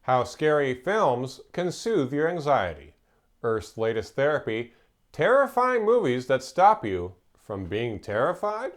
How scary films can soothe your anxiety. Earth's latest therapy, terrifying movies that stop you from being terrified?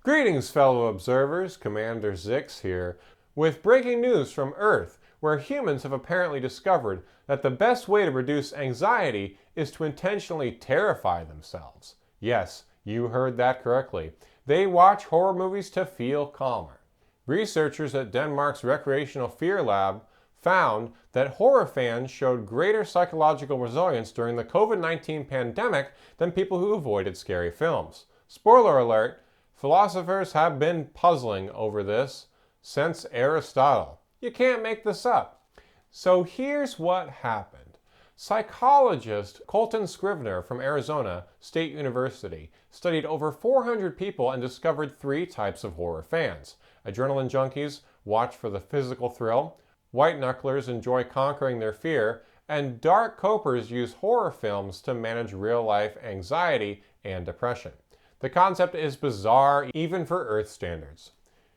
Greetings, fellow observers. Commander Zix here with breaking news from Earth, where humans have apparently discovered that the best way to reduce anxiety is to intentionally terrify themselves. Yes, you heard that correctly. They watch horror movies to feel calmer. Researchers at Denmark's Recreational Fear Lab found that horror fans showed greater psychological resilience during the COVID-19 pandemic than people who avoided scary films. Spoiler alert, philosophers have been puzzling over this since Aristotle. You can't make this up. So here's what happened. Psychologist Colton Scrivener from Arizona State University studied over 400 people and discovered three types of horror fans. Adrenaline junkies watch for the physical thrill, white knucklers enjoy conquering their fear, and dark copers use horror films to manage real-life anxiety and depression. The concept is bizarre even for Earth standards.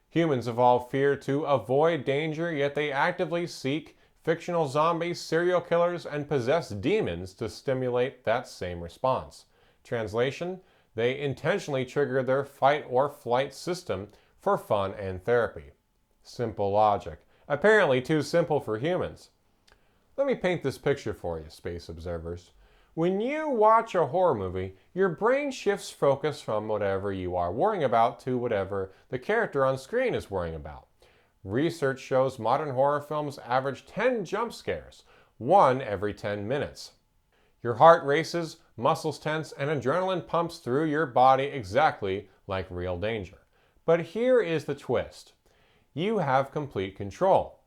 Humans evolved fear to avoid danger, yet they actively seek fictional zombies, serial killers, and possessed demons to stimulate that same response. Translation: they intentionally trigger their fight or flight system for fun and therapy. Simple logic. Apparently too simple for humans. Let me paint this picture for you, space observers. When you watch a horror movie, your brain shifts focus from whatever you are worrying about to whatever the character on screen is worrying about. Research shows modern horror films average 10 jump scares, one every 10 minutes. Your heart races, muscles tense, and adrenaline pumps through your body exactly like real danger. But here is the twist. You have complete control.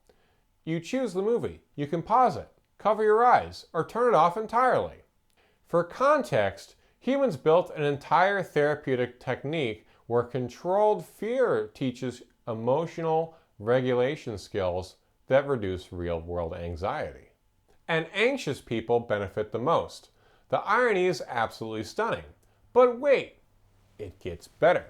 You choose the movie. You can pause it, cover your eyes, or turn it off entirely. For context, humans built an entire therapeutic technique where controlled fear teaches emotional regulation skills that reduce real-world anxiety. And anxious people benefit the most. The irony is absolutely stunning. But wait, it gets better.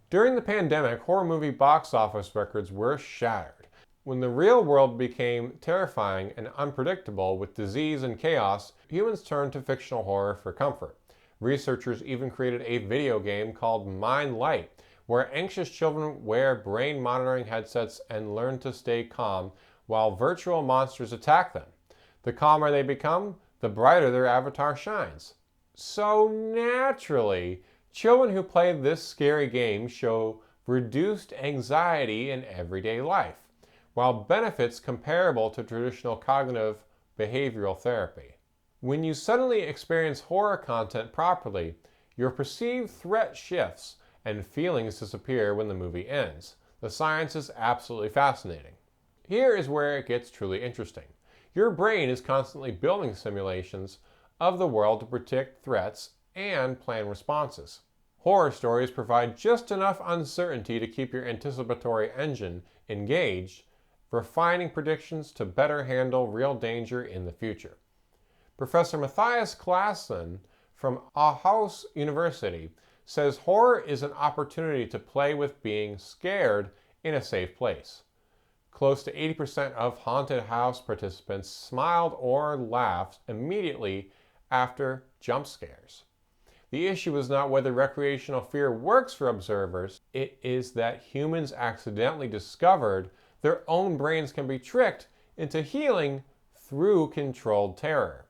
During the pandemic, horror movie box office records were shattered. When the real world became terrifying and unpredictable with disease and chaos, humans turned to fictional horror for comfort. Researchers even created a video game called Mind Light, where anxious children wear brain monitoring headsets and learn to stay calm while virtual monsters attack them. The calmer they become, the brighter their avatar shines. So naturally, children who play this scary game show reduced anxiety in everyday life, while benefits comparable to traditional cognitive behavioral therapy. When you suddenly experience horror content properly, your perceived threat shifts and feelings disappear when the movie ends. The science is absolutely fascinating. Here is where it gets truly interesting. Your brain is constantly building simulations of the world to predict threats and plan responses. Horror stories provide just enough uncertainty to keep your anticipatory engine engaged, refining predictions to better handle real danger in the future. Professor Matthias Claesen from Aarhus University says horror is an opportunity to play with being scared in a safe place. Close to 80% of haunted house participants smiled or laughed immediately after jump scares. The issue is not whether recreational fear works for observers, it is that humans accidentally discovered their own brains can be tricked into healing through controlled terror.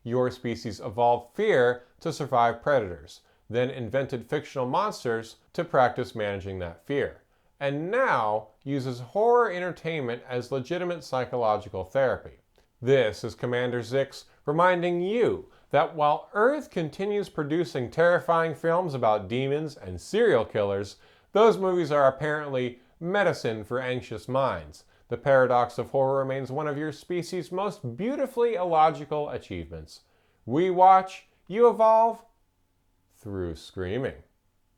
Your species evolved fear to survive predators, then invented fictional monsters to practice managing that fear, and now uses horror entertainment as legitimate psychological therapy. This is Commander Zix reminding you that while Earth continues producing terrifying films about demons and serial killers, those movies are apparently medicine for anxious minds. The paradox of horror remains one of your species' most beautifully illogical achievements. We watch, you evolve through screaming.